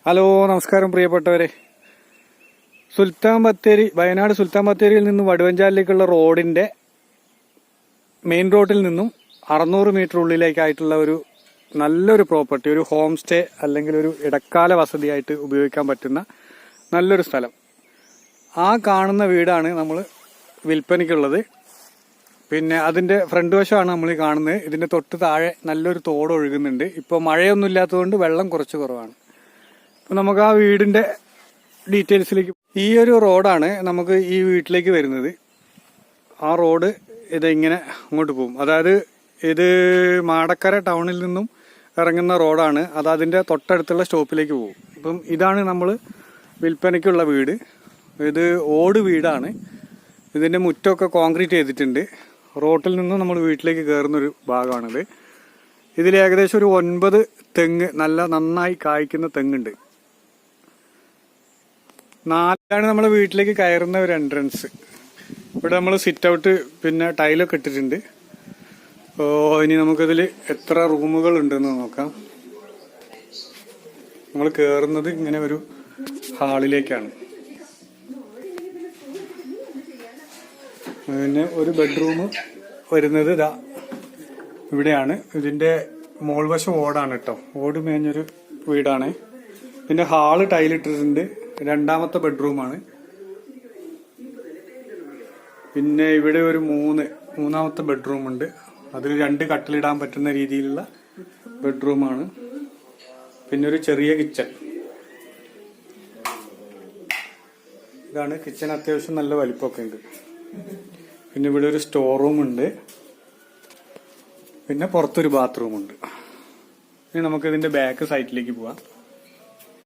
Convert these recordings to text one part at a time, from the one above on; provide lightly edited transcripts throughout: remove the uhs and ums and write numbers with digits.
Hello, നമസ്കാരം പ്രിയപ്പെട്ടവരെ. വയനാട് സുൽത്താൻ ബത്തേരിയിൽ നിന്ന് വടുവഞ്ചാലിലേക്കുള്ള റോഡിന്റെ മെയിൻ റോഡിൽ നിന്നും 600 മീറ്റർ ഉള്ളിലേക്കായിട്ടുള്ള ഒരു നല്ലൊരു പ്രോപ്പർട്ടി, ഒരു ഹോം സ്റ്റേ അല്ലെങ്കിൽ ഒരു ഇടക്കാല വസതിയായിട്ട് ഉപയോഗിക്കാൻ പറ്റുന്ന നല്ലൊരു സ്ഥലം. ആ കാണുന്ന വീടാണ് നമ്മൾ വിൽപ്പനയ്ക്കുള്ളത്. പിന്നെ അതിന്റെ ഫ്രണ്ട് വശമാണ് നമ്മൾ കാണുന്നത്. ഇതിന്റെ തൊട്ട് താഴെ നല്ലൊരു തോട് ഒഴുകുന്നുണ്ട്. ഇപ്പോൾ മഴയൊന്നും ഇല്ലാത്തതുകൊണ്ട് വെള്ളം കുറച്ച് കുറവാണ്. അപ്പൊ നമുക്ക് ആ വീടിന്റെ ഡീറ്റെയിൽസിലേക്ക്, ഈ ഒരു റോഡാണ് നമുക്ക് ഈ വീട്ടിലേക്ക് വരുന്നത്. ആ റോഡ് ഇതിങ്ങനെ അങ്ങോട്ട് പോകും. അതായത് ഇത് മാടക്കര ടൗണിൽ നിന്നും ഇറങ്ങുന്ന റോഡാണ്. അത് അതിന്റെ തൊട്ടടുത്തുള്ള സ്റ്റോപ്പിലേക്ക് പോകും. അപ്പം ഇതാണ് നമ്മൾ വിൽപ്പനയ്ക്കുള്ള വീട്. ഇത് ഓട് വീടാണ്. ഇതിന്റെ മുറ്റമൊക്കെ കോൺക്രീറ്റ് ചെയ്തിട്ടുണ്ട്. റോട്ടിൽ നിന്നും നമ്മൾ വീട്ടിലേക്ക് കയറുന്നൊരു ഭാഗമാണിത്. ഇതിൽ ഏകദേശം ഒരു 9 തെങ്ങ്, നന്നായി കായ്ക്കുന്ന തെങ്ങുണ്ട്. 4 നമ്മൾ വീട്ടിലേക്ക് കയറുന്ന ഒരു എൻട്രൻസ്. ഇവിടെ നമ്മൾ സിറ്റ് ഔട്ട് പിന്നെ ടൈലൊക്കെ ഇട്ടിട്ടുണ്ട്. ഇനി നമുക്കതിൽ എത്ര റൂമുകൾ ഉണ്ടെന്ന് നോക്കാം. നമ്മൾ കയറുന്നത് ഇങ്ങനെ ഒരു ഹാളിലേക്കാണ്. പിന്നെ ഒരു ബെഡ്റൂം വരുന്നത് ഇതാ ഇവിടെയാണ്. ഇതിന്റെ മോൾവശം ഓടാണ് കേട്ടോ. ഓട് മേഞ്ഞൊരു വീടാണ്. പിന്നെ ഹാള് ടൈലിട്ടിട്ടുണ്ട്. 2ാമത്തെ ബെഡ്റൂമാണ്. പിന്നെ ഇവിടെ ഒരു 3ാമത്തെ ബെഡ്റൂം ഉണ്ട്. അതിൽ 2 കട്ടിലിടാൻ പറ്റുന്ന രീതിയിലുള്ള ബെഡ്റൂമാണ്. പിന്നെ ഒരു ചെറിയ കിച്ചൺ. ഇതാണ് കിച്ചൺ. അത്യാവശ്യം നല്ല വലിപ്പമൊക്കെ ഉണ്ട്. പിന്നെ ഇവിടെ ഒരു സ്റ്റോർ റൂം ഉണ്ട്. പിന്നെ പുറത്തൊരു ബാത്റൂം ഉണ്ട്. ഇനി നമുക്ക് ഇതിന്റെ ബാക്ക് സൈറ്റിലേക്ക് പോവാം.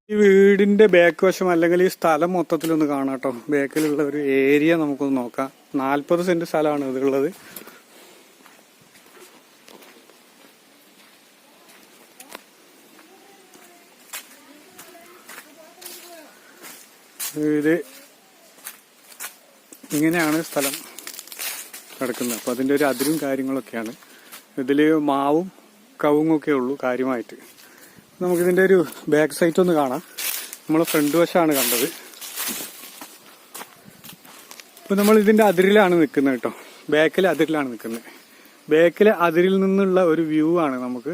ഈ വീടിന്റെ ബാക്ക് വശം അല്ലെങ്കിൽ ഈ സ്ഥലം മൊത്തത്തിലൊന്ന് കാണാം കേട്ടോ. ബാക്കിലുള്ള ഒരു ഏരിയ നമുക്കൊന്ന് നോക്കാം. 40 സെന്റ് സ്ഥലമാണ് ഇതിലുള്ളത്. ഇത് ഇങ്ങനെയാണ് സ്ഥലം കിടക്കുന്നത്. അപ്പൊ അതിന്റെ ഒരു അതിരും കാര്യങ്ങളൊക്കെയാണ്. ഇതില് മാവും കവുങ്ങൊക്കെ ഉള്ളൂ കാര്യമായിട്ട്. നമുക്കിതിന്റെ ഒരു ബാക്ക് സൈറ്റ് ഒന്ന് കാണാം. നമ്മൾ ഫ്രണ്ട് വശമാണ് കണ്ടത്. ഇപ്പൊ നമ്മൾ ഇതിന്റെ അതിരിലാണ് നിൽക്കുന്നത് കേട്ടോ. ബാക്കിലെ അതിരിലാണ് നിൽക്കുന്നത്. ബാക്കിലെ അതിരിൽ നിന്നുള്ള ഒരു വ്യൂ ആണ് നമുക്ക്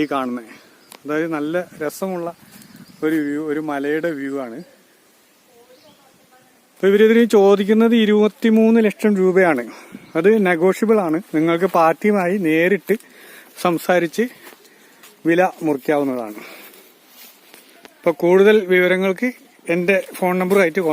ഈ കാണുന്നത്. അതായത് നല്ല രസമുള്ള ഒരു വ്യൂ, ഒരു മലയുടെ വ്യൂ ആണ്. അപ്പൊ ഇവരിതിന് ചോദിക്കുന്നത് 23 ലക്ഷം രൂപയാണ്. അത് നെഗോഷ്യബിൾ ആണ്. നിങ്ങൾക്ക് പാർട്ടിയുമായി നേരിട്ട് സംസാരിച്ച് വില മുറിക്കാവുന്നതാണ്. അപ്പോൾ കൂടുതൽ വിവരങ്ങൾക്ക് എൻ്റെ ഫോൺ നമ്പറുമായിട്ട്